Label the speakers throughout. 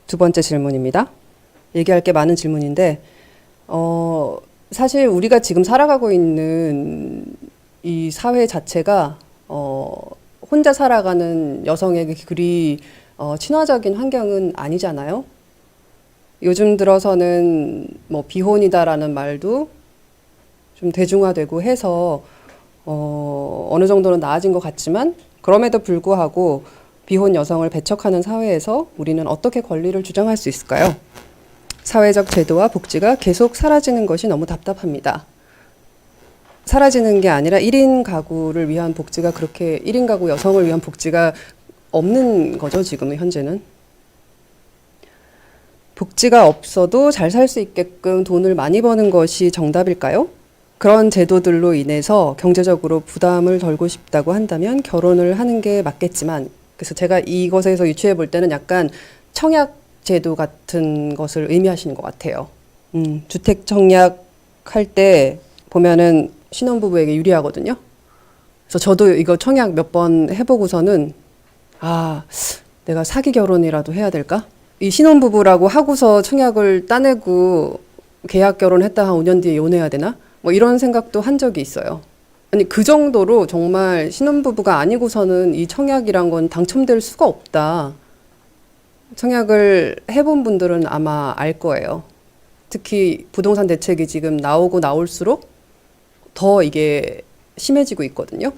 Speaker 1: 두 번째 질문입니다. 얘기할 게 많은 질문인데, 사실 우리가 지금 살아가고 있는 이 사회 자체가, 혼자 살아가는 여성에게 그리, 친화적인 환경은 아니잖아요. 요즘 들어서는 뭐 비혼이다라는 말도 좀 대중화되고 해서, 어느 정도는 나아진 것 같지만, 그럼에도 불구하고 비혼 여성을 배척하는 사회에서 우리는 어떻게 권리를 주장할 수 있을까요? 사회적 제도와 복지가 계속 사라지는 것이 너무 답답합니다. 사라지는 게 아니라 1인 가구를 위한 복지가 그렇게 1인 가구 여성을 위한 복지가 없는 거죠, 지금은 현재는. 복지가 없어도 잘 살 수 있게끔 돈을 많이 버는 것이 정답일까요? 그런 제도들로 인해서 경제적으로 부담을 덜고 싶다고 한다면 결혼을 하는 게 맞겠지만, 그래서 제가 이것에서 유추해 볼 때는 약간 청약 제도 같은 것을 의미하시는 것 같아요. 주택 청약 할 때 보면은 신혼부부에게 유리하거든요. 그래서 저도 이거 청약 몇 번 해보고서는, 내가 사기 결혼이라도 해야 될까? 이 신혼부부라고 하고서 청약을 따내고 계약 결혼했다 한 5년 뒤에 이혼해야 되나? 뭐 이런 생각도 한 적이 있어요. 아니, 그 정도로 정말 신혼부부가 아니고서는 이 청약이란 건 당첨될 수가 없다. 청약을 해본 분들은 아마 알 거예요. 특히 부동산 대책이 지금 나오고 나올수록 더 이게 심해지고 있거든요.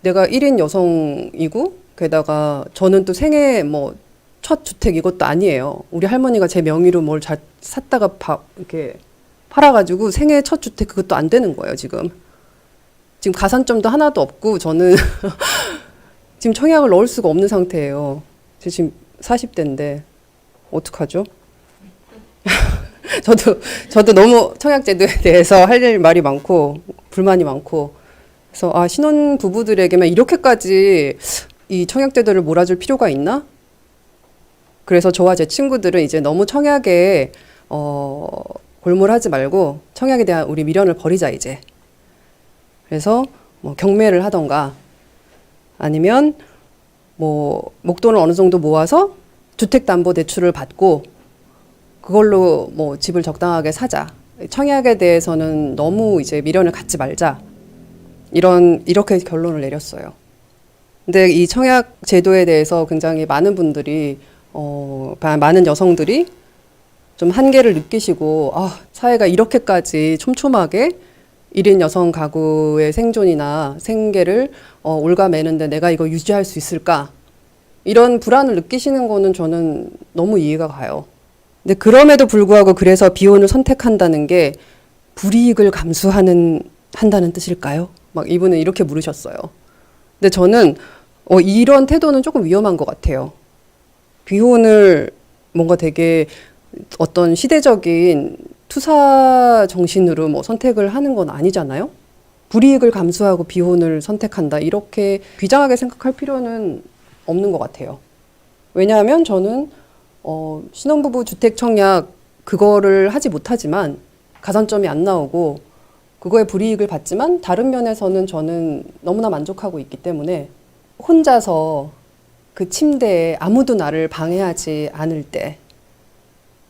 Speaker 1: 내가 1인 여성이고, 게다가 저는 또 생애 뭐 첫 주택 이것도 아니에요. 우리 할머니가 제 명의로 뭘 샀다가 이렇게 팔아가지고 생애 첫 주택 그것도 안 되는 거예요, 지금. 지금 가산점도 하나도 없고, 저는 지금 청약을 넣을 수가 없는 상태예요. 지금 40대인데, 어떡하죠? 저도 너무 청약제도에 대해서 할 말이 많고, 불만이 많고, 그래서, 신혼 부부들에게만 이렇게까지 이 청약제도를 몰아줄 필요가 있나? 그래서 저와 제 친구들은 이제 너무 청약에, 골몰하지 말고, 청약에 대한 우리 미련을 버리자, 이제. 그래서, 뭐, 경매를 하던가, 아니면, 뭐, 목돈을 어느 정도 모아서 주택담보대출을 받고, 그걸로 뭐 집을 적당하게 사자. 청약에 대해서는 너무 이제 미련을 갖지 말자. 이렇게 결론을 내렸어요. 근데 이 청약 제도에 대해서 굉장히 많은 분들이, 많은 여성들이 좀 한계를 느끼시고, 사회가 이렇게까지 촘촘하게 1인 여성 가구의 생존이나 생계를 올가매는데 내가 이거 유지할 수 있을까? 이런 불안을 느끼시는 거는 저는 너무 이해가 가요. 근데 그럼에도 불구하고 그래서 비혼을 선택한다는 게 불이익을 한다는 뜻일까요? 막 이분은 이렇게 물으셨어요. 근데 저는 이런 태도는 조금 위험한 것 같아요. 비혼을 뭔가 되게 어떤 시대적인 투사 정신으로 뭐 선택을 하는 건 아니잖아요. 불이익을 감수하고 비혼을 선택한다. 이렇게 비장하게 생각할 필요는 없는 것 같아요. 왜냐하면 저는 신혼부부 주택 청약 그거를 하지 못하지만 가산점이 안 나오고 그거에 불이익을 받지만 다른 면에서는 저는 너무나 만족하고 있기 때문에 혼자서 그 침대에 아무도 나를 방해하지 않을 때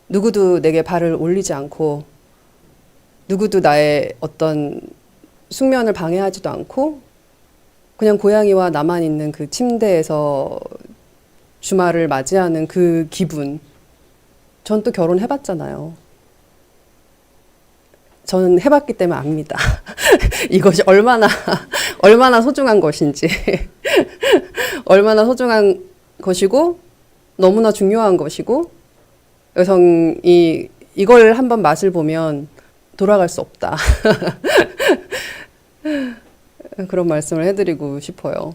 Speaker 1: 누구도 내게 발을 올리지 않고 누구도 나의 어떤 숙면을 방해하지도 않고 그냥 고양이와 나만 있는 그 침대에서 주말을 맞이하는 그 기분. 전 또 결혼해봤잖아요. 저는 해봤기 때문에 압니다. 이것이 얼마나 소중한 것인지. 얼마나 소중한 것이고, 너무나 중요한 것이고, 여성이 이걸 한번 맛을 보면 돌아갈 수 없다. 그런 말씀을 해드리고 싶어요.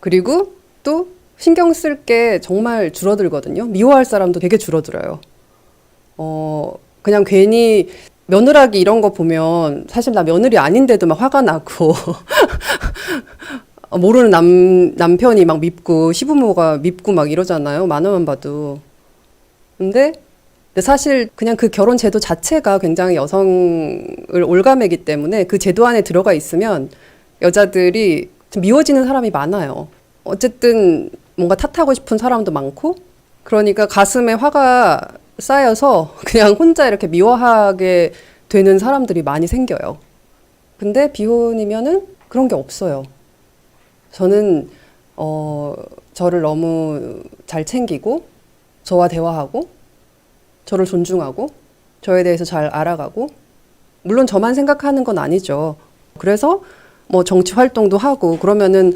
Speaker 1: 그리고 또 신경 쓸 게 정말 줄어들거든요. 미워할 사람도 되게 줄어들어요. 그냥 괜히 며느라기 이런 거 보면 사실 나 며느리 아닌데도 막 화가 나고 모르는 남편이 막 밉고 시부모가 밉고 막 이러잖아요. 만화만 봐도. 근데 사실 그냥 그 결혼 제도 자체가 굉장히 여성을 올가매기 때문에 그 제도 안에 들어가 있으면 여자들이 좀 미워지는 사람이 많아요. 어쨌든 뭔가 탓하고 싶은 사람도 많고 그러니까 가슴에 화가 쌓여서 그냥 혼자 이렇게 미워하게 되는 사람들이 많이 생겨요. 근데 비혼이면은 그런 게 없어요. 저는 저를 너무 잘 챙기고 저와 대화하고 저를 존중하고 저에 대해서 잘 알아가고 물론 저만 생각하는 건 아니죠. 그래서 뭐 정치 활동도 하고 그러면은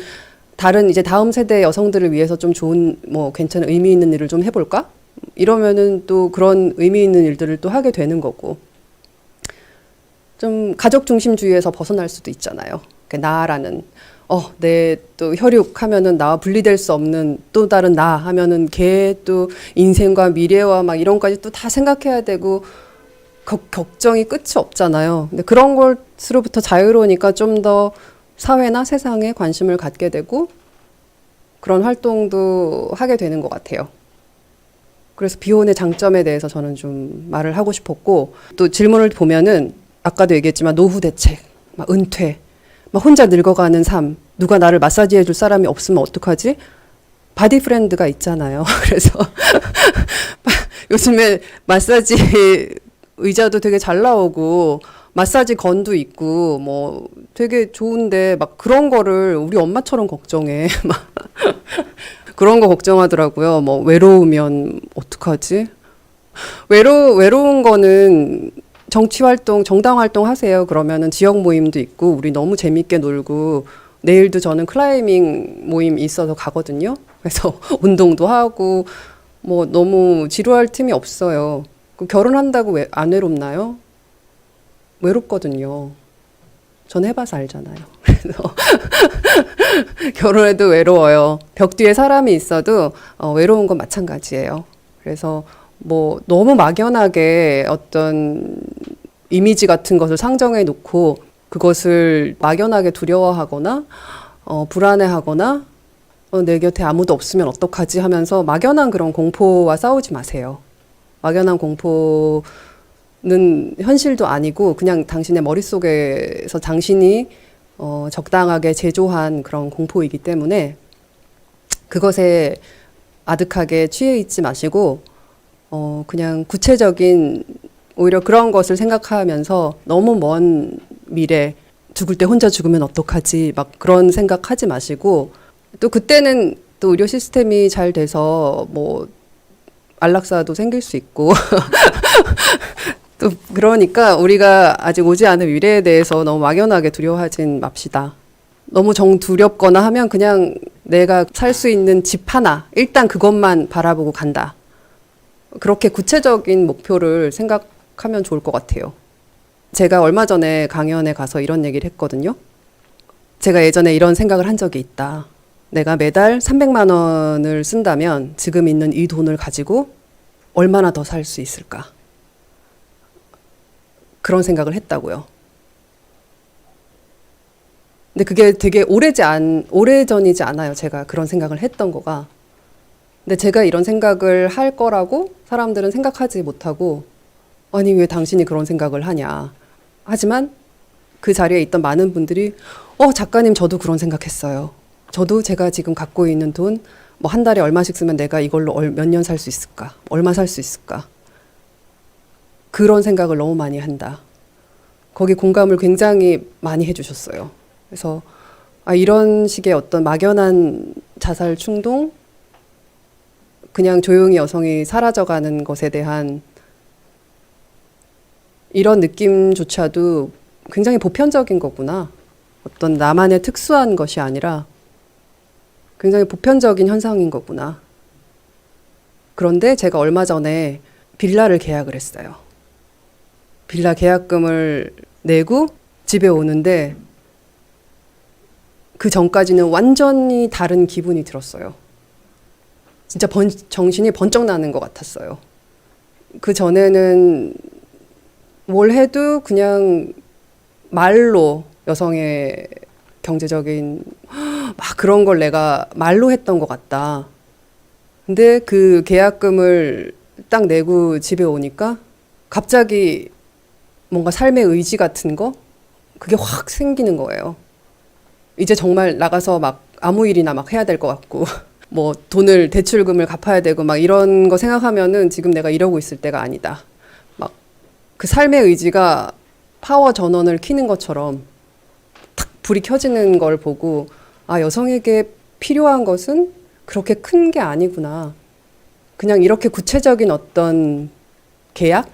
Speaker 1: 다른 이제 다음 세대 여성들을 위해서 좀 좋은 뭐 괜찮은 의미 있는 일을 좀 해볼까? 이러면은 또 그런 의미 있는 일들을 또 하게 되는 거고 좀 가족 중심주의에서 벗어날 수도 있잖아요. 나라는 내 또 혈육하면은 나와 분리될 수 없는 또 다른 나 하면은 걔 또 인생과 미래와 막 이런 까지 또 다 생각해야 되고 걱정이 끝이 없잖아요. 근데 그런 것으로부터 자유로우니까 좀 더 사회나 세상에 관심을 갖게 되고 그런 활동도 하게 되는 것 같아요. 그래서 비혼의 장점에 대해서 저는 좀 말을 하고 싶었고 또 질문을 보면은 아까도 얘기했지만 노후 대책, 막 은퇴, 막 혼자 늙어가는 삶, 누가 나를 마사지 해줄 사람이 없으면 어떡하지? 바디 프렌드가 있잖아요. 그래서 요즘에 마사지 의자도 되게 잘 나오고 마사지 건도 있고 뭐 되게 좋은데 막 그런 거를 우리 엄마처럼 걱정해. 막 그런 거 걱정하더라고요. 뭐 외로우면 어떡하지? 외로운 거는 정치 활동, 정당 활동 하세요. 그러면은 지역 모임도 있고 우리 너무 재밌게 놀고 내일도 저는 클라이밍 모임 있어서 가거든요. 그래서 운동도 하고 뭐 너무 지루할 틈이 없어요. 결혼한다고 왜 안 외롭나요? 외롭거든요. 전 해봐서 알잖아요. 그래서 결혼해도 외로워요. 벽 뒤에 사람이 있어도 외로운 건 마찬가지예요. 그래서 뭐 너무 막연하게 어떤 이미지 같은 것을 상정해 놓고 그것을 막연하게 두려워하거나 불안해하거나 내 곁에 아무도 없으면 어떡하지 하면서 막연한 그런 공포와 싸우지 마세요. 막연한 공포는 현실도 아니고 그냥 당신의 머릿속에서 당신이 적당하게 제조한 그런 공포이기 때문에 그것에 아득하게 취해 있지 마시고 그냥 구체적인 오히려 그런 것을 생각하면서 너무 먼 미래 죽을 때 혼자 죽으면 어떡하지 막 그런 생각하지 마시고 또 그때는 또 의료 시스템이 잘 돼서 뭐 안락사도 생길 수 있고 또 그러니까 우리가 아직 오지 않은 미래에 대해서 너무 막연하게 두려워하진 맙시다. 너무 정두렵거나 하면 그냥 내가 살 수 있는 집 하나 일단 그것만 바라보고 간다. 그렇게 구체적인 목표를 생각하면 좋을 것 같아요. 제가 얼마 전에 강연에 가서 이런 얘기를 했거든요. 제가 예전에 이런 생각을 한 적이 있다. 내가 매달 300만 원을 쓴다면 지금 있는 이 돈을 가지고 얼마나 더 살 수 있을까? 그런 생각을 했다고요. 근데 그게 되게 오래전이지 않아요. 제가 그런 생각을 했던 거가. 근데 제가 이런 생각을 할 거라고 사람들은 생각하지 못하고 아니 왜 당신이 그런 생각을 하냐. 하지만 그 자리에 있던 많은 분들이 작가님 저도 그런 생각했어요. 저도 제가 지금 갖고 있는 돈 뭐 한 달에 얼마씩 쓰면 내가 이걸로 몇 년 살 수 있을까? 얼마 살 수 있을까? 그런 생각을 너무 많이 한다. 거기 공감을 굉장히 많이 해주셨어요. 그래서 이런 식의 어떤 막연한 자살 충동, 그냥 조용히 여성이 사라져가는 것에 대한 이런 느낌조차도 굉장히 보편적인 거구나. 어떤 나만의 특수한 것이 아니라 굉장히 보편적인 현상인 거구나. 그런데 제가 얼마 전에 빌라를 계약을 했어요. 빌라 계약금을 내고 집에 오는데 그 전까지는 완전히 다른 기분이 들었어요. 진짜 정신이 번쩍 나는 것 같았어요. 그 전에는 뭘 해도 그냥 말로 여성의 경제적인 막 그런 걸 내가 말로 했던 것 같다. 근데 그 계약금을 딱 내고 집에 오니까 갑자기 뭔가 삶의 의지 같은 거 그게 확 생기는 거예요. 이제 정말 나가서 막 아무 일이나 막 해야 될 것 같고 뭐 돈을 대출금을 갚아야 되고 막 이런 거 생각하면은 지금 내가 이러고 있을 때가 아니다. 막 그 삶의 의지가 파워 전원을 켜는 것처럼 탁 불이 켜지는 걸 보고 아, 여성에게 필요한 것은 그렇게 큰 게 아니구나. 그냥 이렇게 구체적인 어떤 계약?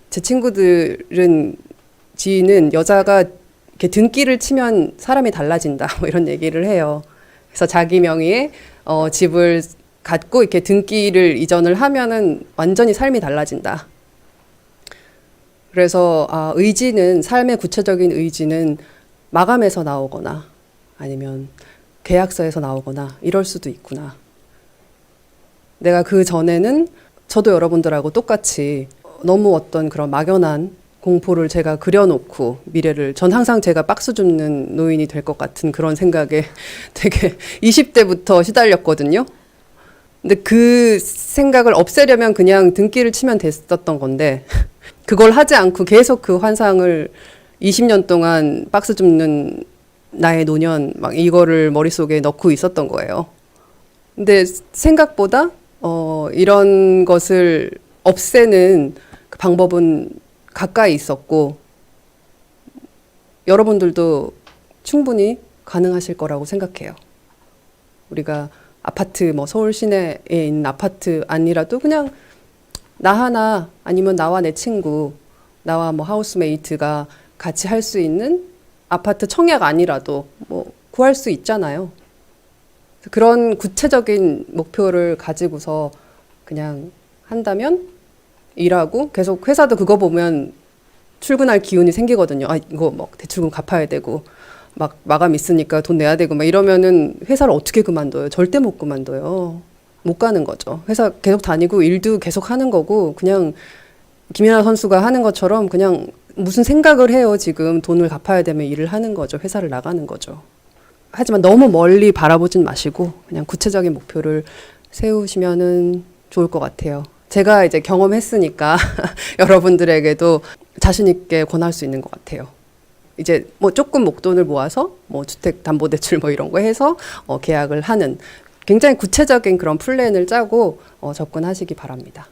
Speaker 1: 제 친구들은 지인은 여자가 이렇게 등기를 치면 사람이 달라진다. 뭐 이런 얘기를 해요. 그래서 자기 명의의 집을 갖고 이렇게 등기를 이전을 하면은 완전히 삶이 달라진다. 그래서 의지는 삶의 구체적인 의지는 마감에서 나오거나 아니면 계약서에서 나오거나 이럴 수도 있구나. 내가 그 전에는 저도 여러분들하고 똑같이 너무 어떤 그런 막연한 공포를 제가 그려놓고 미래를 전 항상 제가 박스 줍는 노인이 될 것 같은 그런 생각에 되게 20대부터 시달렸거든요. 근데 그 생각을 없애려면 그냥 등기를 치면 됐었던 건데 그걸 하지 않고 계속 그 환상을 20년 동안 박스 줍는 나의 노년 막 이거를 머릿속에 넣고 있었던 거예요. 근데 생각보다 이런 것을 없애는 그 방법은 가까이 있었고 여러분들도 충분히 가능하실 거라고 생각해요. 우리가 아파트 뭐 서울 시내에 있는 아파트 아니라도 그냥 나 하나 아니면 나와 내 친구 나와 뭐 하우스메이트가 같이 할 수 있는 아파트 청약 아니라도 뭐 구할 수 있잖아요. 그런 구체적인 목표를 가지고서 그냥 한다면 일하고 계속 회사도 그거 보면 출근할 기운이 생기거든요. 아, 이거 막 대출금 갚아야 되고 막 마감 있으니까 돈 내야 되고 막 이러면은 회사를 어떻게 그만둬요? 절대 못 그만둬요. 못 가는 거죠. 회사 계속 다니고 일도 계속 하는 거고 그냥 김연아 선수가 하는 것처럼 그냥 무슨 생각을 해요. 지금 돈을 갚아야 되면 일을 하는 거죠. 회사를 나가는 거죠. 하지만 너무 멀리 바라보진 마시고 그냥 구체적인 목표를 세우시면은 좋을 것 같아요. 제가 이제 경험했으니까 여러분들에게도 자신 있게 권할 수 있는 것 같아요. 이제 뭐 조금 목돈을 모아서 뭐 주택담보대출 뭐 이런 거 해서 계약을 하는 굉장히 구체적인 그런 플랜을 짜고 접근하시기 바랍니다.